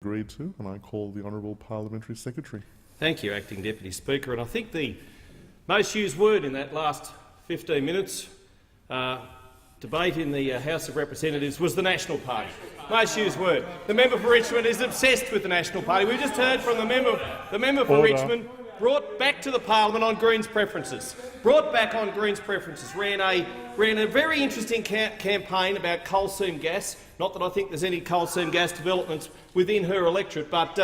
Agreed to, and I call the Honourable Parliamentary Secretary. Thank you, Acting Deputy Speaker. And I think the most used word in that last 15 minutes debate in the House of Representatives was the National Party. Most used word. The member for Richmond is obsessed with the National Party. We just heard from the member for Richmond, brought back to the parliament on Greens preferences. Brought back on Greens preferences. Ran a very interesting campaign about coal seam gas. Not that I think there's any coal seam gas developments within her electorate, but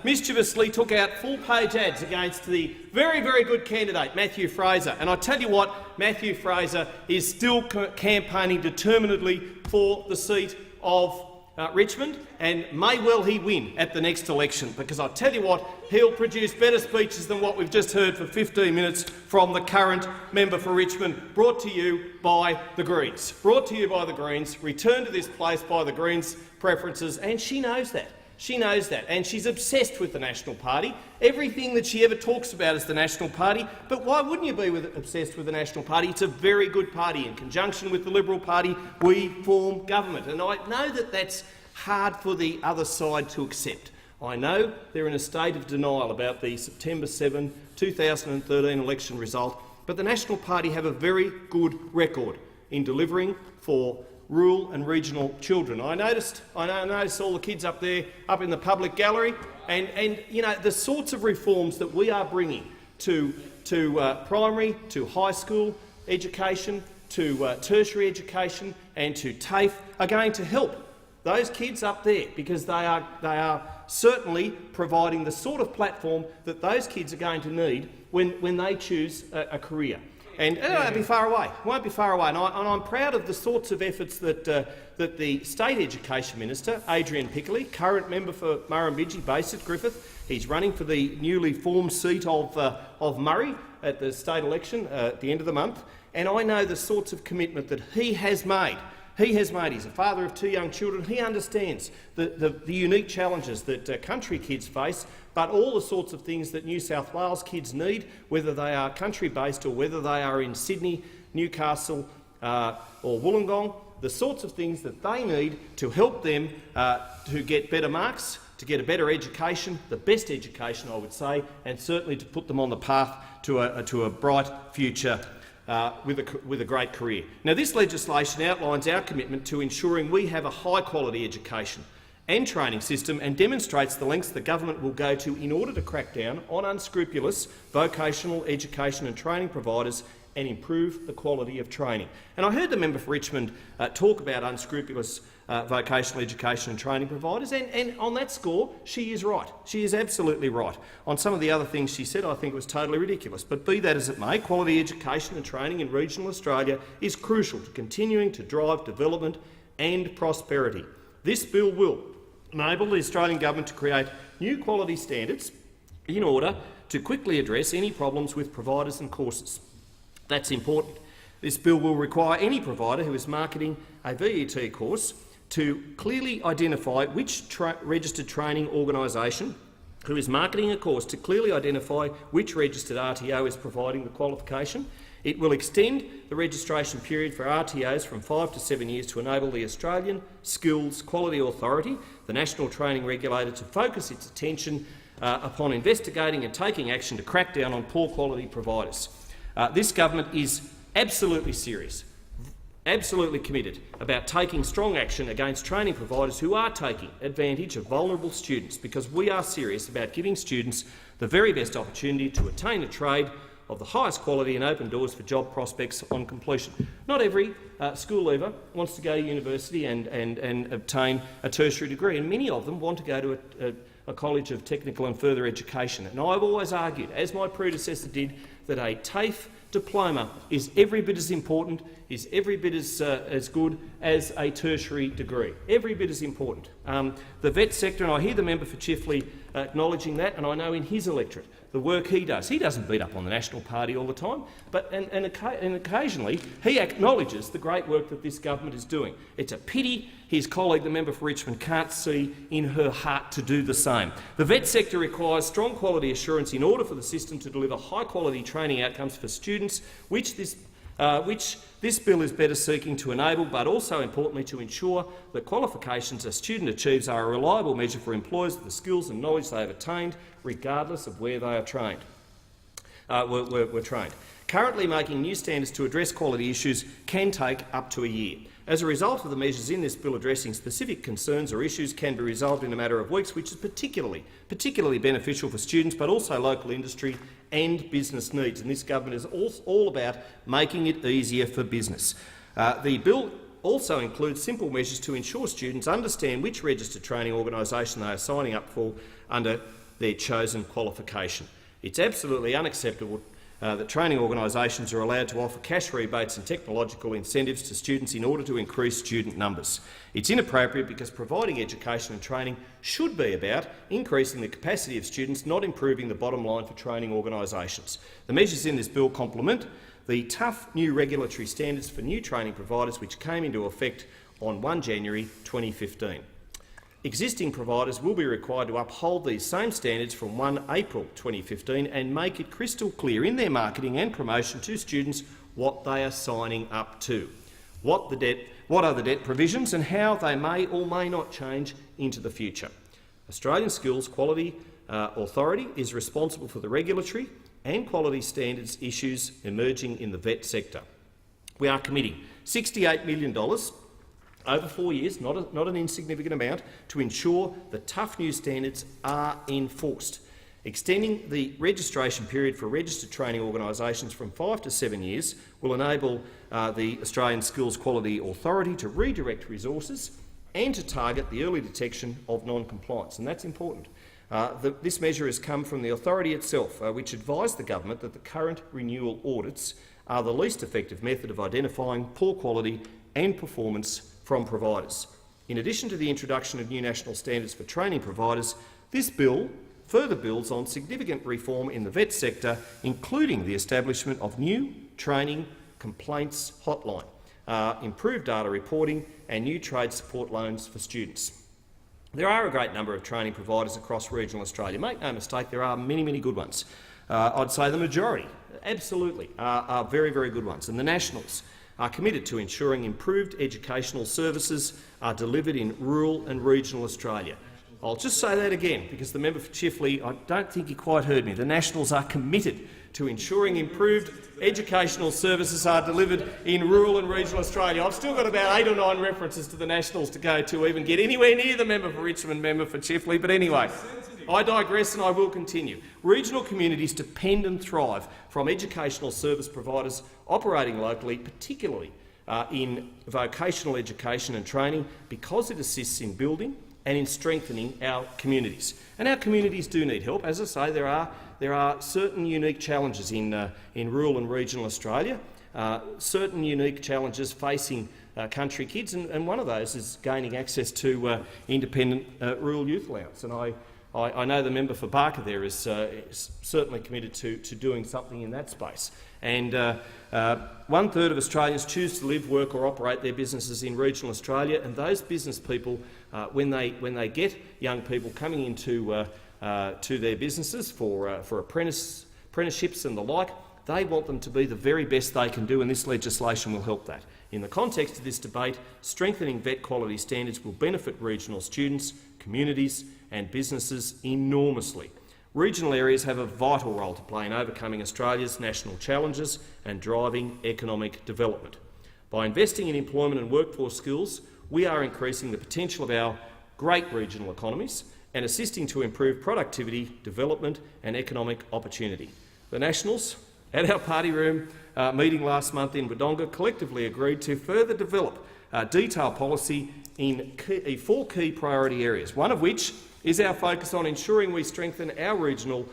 mischievously took out full-page ads against the very, very good candidate, Matthew Fraser. And I tell you what, Matthew Fraser is still campaigning determinedly for the seat of Richmond, and may well he win at the next election, because I tell you what, he'll produce better speeches than what we've just heard for 15 minutes from the current member for Richmond, brought to you by the Greens. Brought to you by the Greens, returned to this place by the Greens preferences, and she knows that. She knows that, and she's obsessed with the National Party. Everything that she ever talks about is the National Party. But why wouldn't you be obsessed with the National Party? It's a very good party. In conjunction with the Liberal Party, we form government. And I know that that's hard for the other side to accept. I know they're in a state of denial about the September 7, 2013 election result, but the National Party have a very good record in delivering for rural and regional children. I noticed all the kids up there, up in the public gallery, and you know the sorts of reforms that we are bringing to primary, to high school education, to tertiary education, and to TAFE are going to help those kids up there, because they are certainly providing the sort of platform that those kids are going to need when they choose a career. And it won't be far away. Won't be far away. And I'm proud of the sorts of efforts that the State Education Minister, Adrian Piccoli, current member for Murrumbidgee, based at Griffith, he's running for the newly formed seat of Murray at the state election at the end of the month. And I know the sorts of commitment that he has made. He's a father of 2 young children. He understands the unique challenges that country kids face, but all the sorts of things that New South Wales kids need, whether they are country-based or whether they are in Sydney, Newcastle or Wollongong, the sorts of things that they need to help them to get better marks, to get a better education, the best education, I would say, and certainly to put them on the path to a bright future with a great career. Now, this legislation outlines our commitment to ensuring we have a high-quality education and training system, and demonstrates the lengths the government will go to in order to crack down on unscrupulous vocational education and training providers and improve the quality of training. And I heard the member for Richmond talk about unscrupulous vocational education and training providers, and on that score, she is right. She is absolutely right. On some of the other things she said, I think it was totally ridiculous. But be that as it may, quality education and training in regional Australia is crucial to continuing to drive development and prosperity. This bill will enable the Australian government to create new quality standards in order to quickly address any problems with providers and courses. That's important. This bill will require any provider who is marketing a VET course to clearly identify which registered training organisation who is marketing a course to clearly identify which registered RTO is providing the qualification. It will extend the registration period for RTOs from 5 to 7 years to enable the Australian Skills Quality Authority, the national training regulator, to focus its attention upon investigating and taking action to crack down on poor quality providers. This government is absolutely serious, absolutely committed about taking strong action against training providers who are taking advantage of vulnerable students, because we are serious about giving students the very best opportunity to attain a trade of the highest quality and open doors for job prospects on completion. Not every school leaver wants to go to university and obtain a tertiary degree, and many of them want to go to a college of technical and further education. And I've always argued, as my predecessor did, that a TAFE diploma is every bit as important, is every bit as good as a tertiary degree. Every bit as important. The vet sector, and I hear the member for Chifley acknowledging that, and I know in his electorate the work he doesn't beat up on the National Party all the time, but and occasionally he acknowledges the great work that this government is doing. It's a pity his colleague, the member for Richmond, can't see in her heart to do the same. The vet sector requires strong quality assurance in order for the system to deliver high-quality training outcomes for students, which this which this bill is better seeking to enable, but also importantly to ensure that qualifications a student achieves are a reliable measure for employers of the skills and knowledge they have attained, regardless of where they are trained. Were trained. Currently, making new standards to address quality issues can take up to a year. As a result of the measures in this bill addressing specific concerns or issues can be resolved in a matter of weeks, which is particularly beneficial for students, but also local industry and business needs. And this government is all about making it easier for business. The bill also includes simple measures to ensure students understand which registered training organisation they are signing up for under their chosen qualification. It's absolutely unacceptable that training organisations are allowed to offer cash rebates and technological incentives to students in order to increase student numbers. It's inappropriate because providing education and training should be about increasing the capacity of students, not improving the bottom line for training organisations. The measures in this bill complement the tough new regulatory standards for new training providers which came into effect on 1 January 2015. Existing providers will be required to uphold these same standards from 1 April 2015 and make it crystal clear in their marketing and promotion to students what they are signing up to, what are the debt provisions and how they may or may not change into the future. Australian Skills Quality Authority is responsible for the regulatory and quality standards issues emerging in the vet sector. We are committing $68 million over 4 years, not an insignificant amount, to ensure the tough new standards are enforced. Extending the registration period for registered training organisations from 5 to 7 years will enable the Australian Skills Quality Authority to redirect resources and to target the early detection of non-compliance, and that's important. This measure has come from the authority itself, which advised the government that the current renewal audits are the least effective method of identifying poor quality and performance from providers. In addition to the introduction of new national standards for training providers, this bill further builds on significant reform in the vet sector, including the establishment of new training complaints hotline, improved data reporting and new trade support loans for students. There are a great number of training providers across regional Australia. Make no mistake, there are many, many good ones. I'd say the majority, absolutely, are very, very good ones. And the Nationals are committed to ensuring improved educational services are delivered in rural and regional Australia. I'll just say that again because the member for Chifley, I don't think he quite heard me. The Nationals are committed to ensuring improved educational services are delivered in rural and regional Australia. I've still got about 8 or 9 references to the Nationals to go to even get anywhere near the member for Richmond, member for Chifley, but anyway. I digress and I will continue. Regional communities depend and thrive from educational service providers operating locally, particularly in vocational education and training, because it assists in building and in strengthening our communities. And our communities do need help. As I say, there are certain unique challenges in rural and regional Australia, certain unique challenges facing country kids, and one of those is gaining access to independent rural youth allowance. And I know the member for Barker there is certainly committed to doing something in that space. And 1/3 of Australians choose to live, work or operate their businesses in regional Australia, and those business people, when they get young people coming into to their businesses for apprenticeships and the like, they want them to be the very best they can do, and this legislation will help that. In the context of this debate, strengthening vet quality standards will benefit regional students, communities and businesses enormously. Regional areas have a vital role to play in overcoming Australia's national challenges and driving economic development. By investing in employment and workforce skills, we are increasing the potential of our great regional economies and assisting to improve productivity, development and economic opportunity. The Nationals, at our party room meeting last month in Wodonga, collectively agreed to further develop detailed policy in 4 key priority areas, one of which is our focus on ensuring we strengthen our regional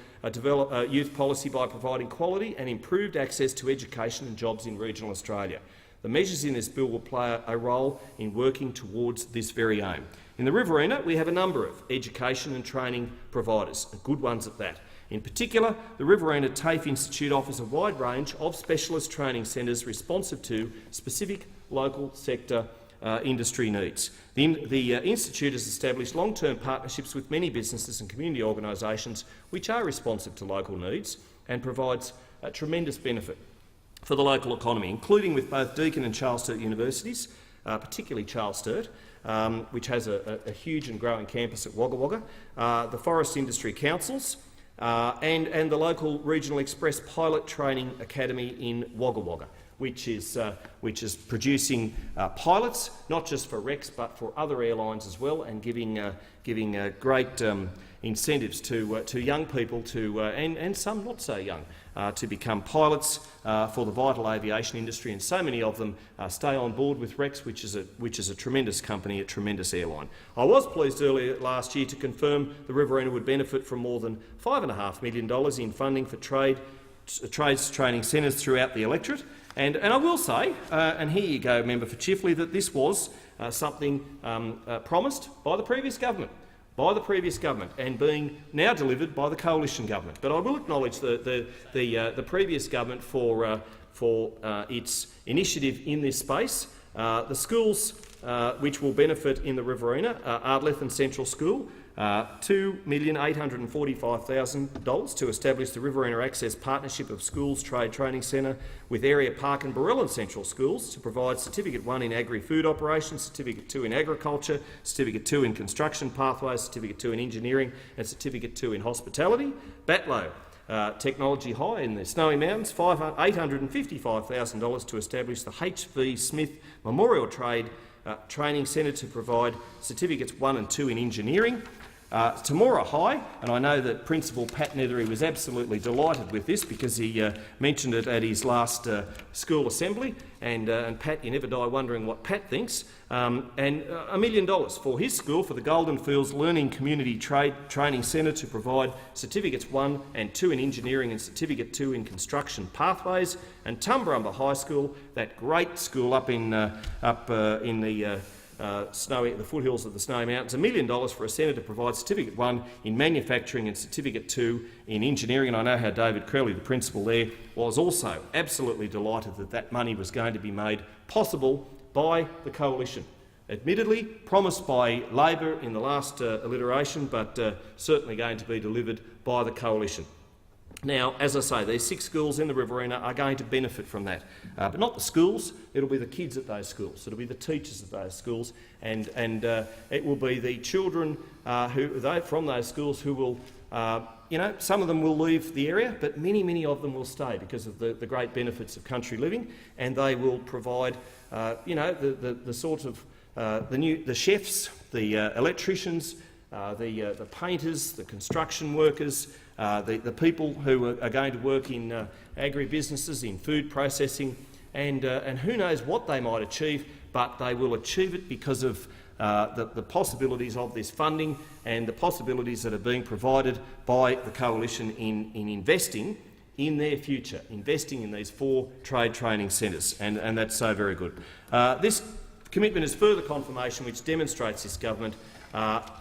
youth policy by providing quality and improved access to education and jobs in regional Australia. The measures in this bill will play a role in working towards this very aim. In the Riverina, we have a number of education and training providers, and good ones at that. In particular, the Riverina TAFE Institute offers a wide range of specialist training centres responsive to specific local sector industry needs. The Institute has established long-term partnerships with many businesses and community organisations which are responsive to local needs and provides a tremendous benefit for the local economy, including with both Deakin and Charles Sturt universities, particularly Charles Sturt, which has a huge and growing campus at Wagga Wagga, the Forest Industry Councils, and the local Regional Express Pilot Training Academy in Wagga Wagga, which is producing pilots, not just for Rex but for other airlines as well, and giving great incentives to young people and some not so young to become pilots for the vital aviation industry, and so many of them stay on board with Rex, which is a tremendous company, a tremendous airline. I was pleased earlier last year to confirm the Riverina would benefit from more than $5.5 million in funding for trades training centres throughout the electorate. And I will say, and here you go, Member for Chifley, that this was something promised by the previous government. And being now delivered by the coalition government. But I will acknowledge the previous government for its initiative in this space. The schools which will benefit in the Riverina are Ardlethan Central School, $2,845,000 to establish the Riverina Access Partnership of Schools Trade Training Centre with Area Park and Barellan Central Schools to provide Certificate 1 in Agri-Food Operations, Certificate 2 in Agriculture, Certificate 2 in Construction Pathways, Certificate 2 in Engineering and Certificate 2 in Hospitality. Batlow Technology High in the Snowy Mountains, $855,000 to establish the H.V. Smith Memorial Trade Training Centre to provide Certificates 1 and 2 in Engineering. Tamora High, and I know that Principal Pat Nethery was absolutely delighted with this because he mentioned it at his last school assembly, and Pat, you never die wondering what Pat thinks, and $1 million for his school, for the Golden Fields Learning Community Training Centre to provide Certificates 1 and 2 in Engineering and Certificate 2 in Construction Pathways, and Tumbarumba High School, that great school up in the foothills of the Snowy Mountains, $1 million for a centre to provide Certificate 1 in Manufacturing and Certificate 2 in Engineering. And I know how David Crowley, the principal there, was also absolutely delighted that that money was going to be made possible by the coalition. Admittedly, promised by Labor in the last iteration, but certainly going to be delivered by the coalition. Now, as I say, these 6 schools in the Riverina are going to benefit from that, but not the schools. It'll be the kids at those schools. It'll be the teachers at those schools, and it will be the children from those schools who will, some of them will leave the area, but many of them will stay because of the great benefits of country living, and they will provide, the sort of the chefs, the electricians, the painters, the construction workers, the people who are going to work in agri-businesses, in food processing, and who knows what they might achieve, but they will achieve it because of the possibilities of this funding and the possibilities that are being provided by the coalition in investing in their future, investing in these 4 trade training centres, and that's so very good. This commitment is further confirmation which demonstrates this government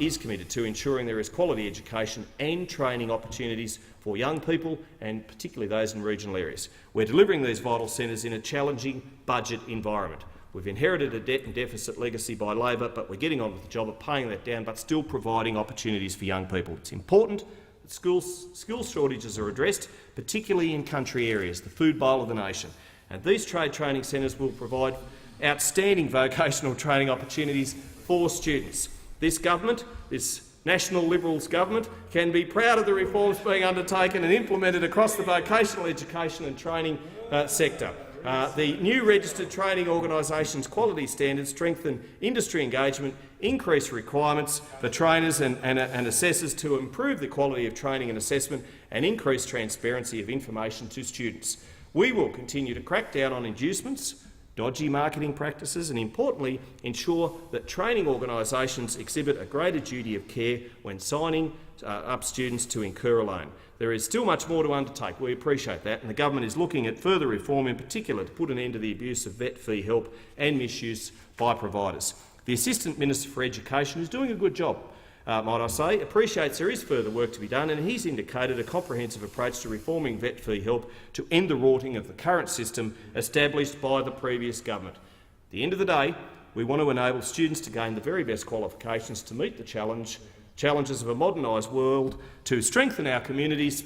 is committed to ensuring there is quality education and training opportunities for young people, and particularly those in regional areas. We're delivering these vital centres in a challenging budget environment. We've inherited a debt and deficit legacy by Labor, but we're getting on with the job of paying that down, but still providing opportunities for young people. It's important that skill shortages are addressed, particularly in country areas, the food bowl of the nation. And these trade training centres will provide outstanding vocational training opportunities for students. This government, this National Liberals government, can be proud of the reforms being undertaken and implemented across the vocational education and training sector. The new registered training organisations' quality standards strengthen industry engagement, increase requirements for trainers and assessors to improve the quality of training and assessment, and increase transparency of information to students. We will continue to crack down on inducements, dodgy marketing practices, and importantly ensure that training organisations exhibit a greater duty of care when signing up students to incur a loan. There is still much more to undertake. We appreciate that, and the government is looking at further reform, in particular to put an end to the abuse of vet fee help and misuse by providers. The Assistant Minister for Education is doing a good job, might I say, appreciates there is further work to be done, and he's indicated a comprehensive approach to reforming vet fee help to end the rorting of the current system established by the previous government. At the end of the day, we want to enable students to gain the very best qualifications to meet the challenges of a modernised world, to strengthen our communities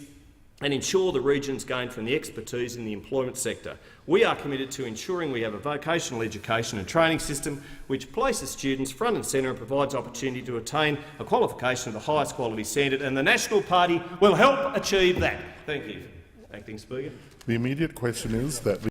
and ensure the regions gain from the expertise in the employment sector. We are committed to ensuring we have a vocational education and training system which places students front and centre and provides opportunity to attain a qualification of the highest quality standard, and the National Party will help achieve that. Thank you, Acting Speaker. The immediate question is that